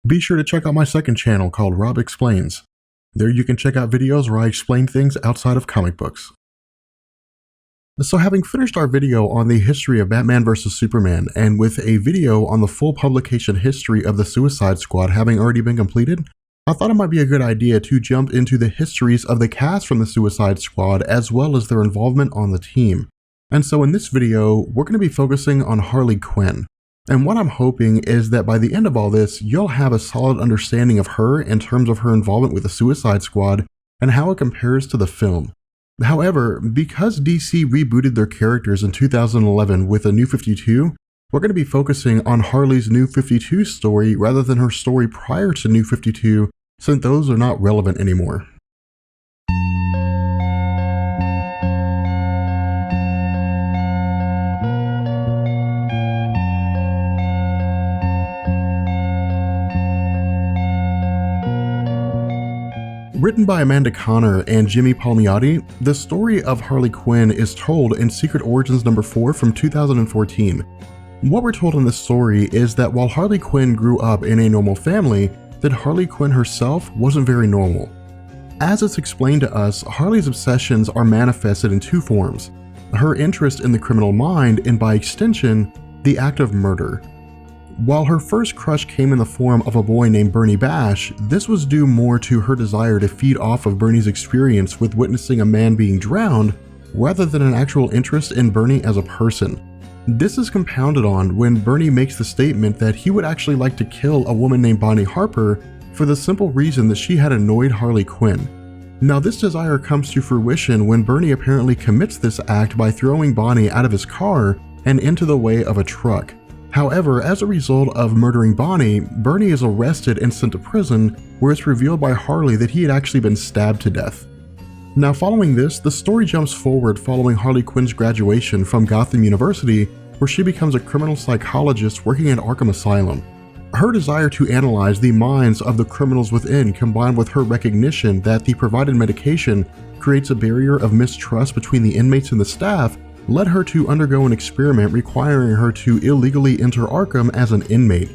Be sure to check out my second channel called Rob Explains. There you can check out videos where I explain things outside of comic books. So having finished our video on the history of Batman vs. Superman, and with a video on the full publication history of the Suicide Squad having already been completed, I thought it might be a good idea to jump into the histories of the cast from the Suicide Squad as well as their involvement on the team. And so in this video, we're going to be focusing on Harley Quinn. And what I'm hoping is that by the end of all this, you'll have a solid understanding of her in terms of her involvement with the Suicide Squad and how it compares to the film. However, because DC rebooted their characters in 2011 with a New 52, we're going to be focusing on Harley's New 52 story rather than her story prior to New 52, since those are not relevant anymore. Written by Amanda Connor and Jimmy Palmiotti, the story of Harley Quinn is told in Secret Origins number 4 from 2014. What we're told in this story is that while Harley Quinn grew up in a normal family, that Harley Quinn herself wasn't very normal. As it's explained to us, Harley's obsessions are manifested in two forms: her interest in the criminal mind and, by extension, the act of murder. While her first crush came in the form of a boy named Bernie Bash, this was due more to her desire to feed off of Bernie's experience with witnessing a man being drowned, rather than an actual interest in Bernie as a person. This is compounded on when Bernie makes the statement that he would actually like to kill a woman named Bonnie Harper for the simple reason that she had annoyed Harley Quinn. Now this desire comes to fruition when Bernie apparently commits this act by throwing Bonnie out of his car and into the way of a truck. However, as a result of murdering Bonnie, Bernie is arrested and sent to prison, where it's revealed by Harley that he had actually been stabbed to death. Now following this, the story jumps forward following Harley Quinn's graduation from Gotham University, where she becomes a criminal psychologist working at Arkham Asylum. Her desire to analyze the minds of the criminals within, combined with her recognition that the provided medication creates a barrier of mistrust between the inmates and the staff, led her to undergo an experiment requiring her to illegally enter Arkham as an inmate.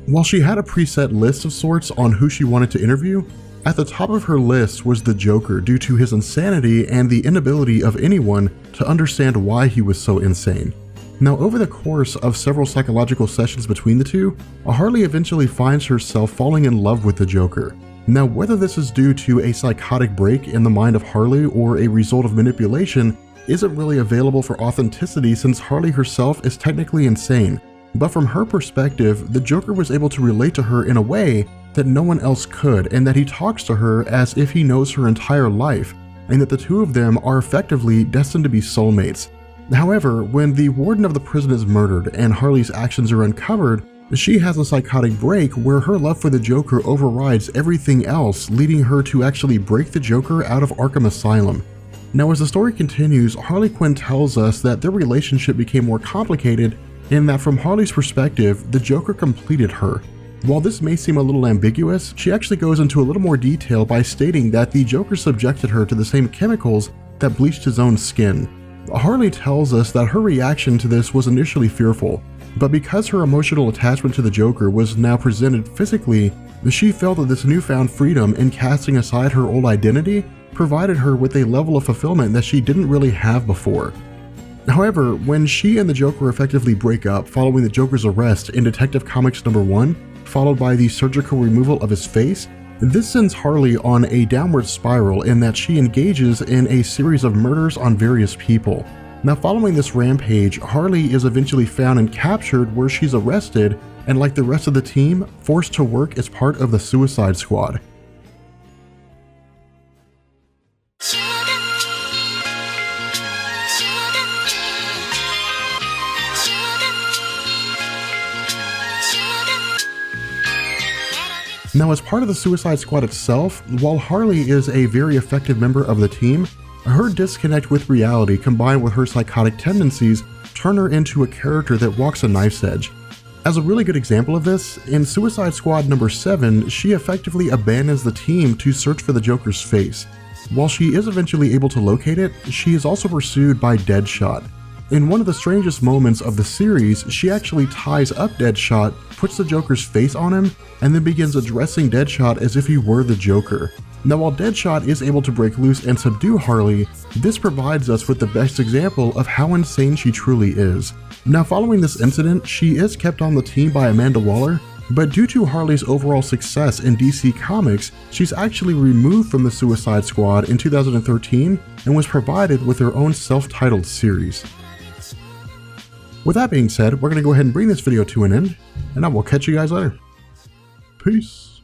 While she had a preset list of sorts on who she wanted to interview, at the top of her list was the Joker due to his insanity and the inability of anyone to understand why he was so insane. Now, over the course of several psychological sessions between the two, Harley eventually finds herself falling in love with the Joker. Now, whether this is due to a psychotic break in the mind of Harley or a result of manipulation isn't really available for authenticity, since Harley herself is technically insane. But from her perspective, the Joker was able to relate to her in a way that no one else could, and that he talks to her as if he knows her entire life, and that the two of them are effectively destined to be soulmates. However, when the warden of the prison is murdered and Harley's actions are uncovered, she has a psychotic break where her love for the Joker overrides everything else, leading her to actually break the Joker out of Arkham Asylum. Now, as the story continues, Harley Quinn tells us that their relationship became more complicated in that from Harley's perspective, the Joker completed her. While this may seem a little ambiguous, she actually goes into a little more detail by stating that the Joker subjected her to the same chemicals that bleached his own skin. Harley tells us that her reaction to this was initially fearful, but because her emotional attachment to the Joker was now presented physically, she felt that this newfound freedom in casting aside her old identity provided her with a level of fulfillment that she didn't really have before. However, when she and the Joker effectively break up following the Joker's arrest in Detective Comics number 1, followed by the surgical removal of his face, this sends Harley on a downward spiral in that she engages in a series of murders on various people. Now following this rampage, Harley is eventually found and captured, where she's arrested and, like the rest of the team, forced to work as part of the Suicide Squad. Now, as part of the Suicide Squad itself, while Harley is a very effective member of the team, her disconnect with reality combined with her psychotic tendencies turn her into a character that walks a knife's edge. As a really good example of this, in Suicide Squad number 7, she effectively abandons the team to search for the Joker's face. While she is eventually able to locate it, she is also pursued by Deadshot. In one of the strangest moments of the series, she actually ties up Deadshot, puts the Joker's face on him, and then begins addressing Deadshot as if he were the Joker. Now, while Deadshot is able to break loose and subdue Harley, this provides us with the best example of how insane she truly is. Now, following this incident, she is kept on the team by Amanda Waller, but due to Harley's overall success in DC Comics, she's actually removed from the Suicide Squad in 2013 and was provided with her own self-titled series. With that being said, we're going to go ahead and bring this video to an end, and I will catch you guys later. Peace.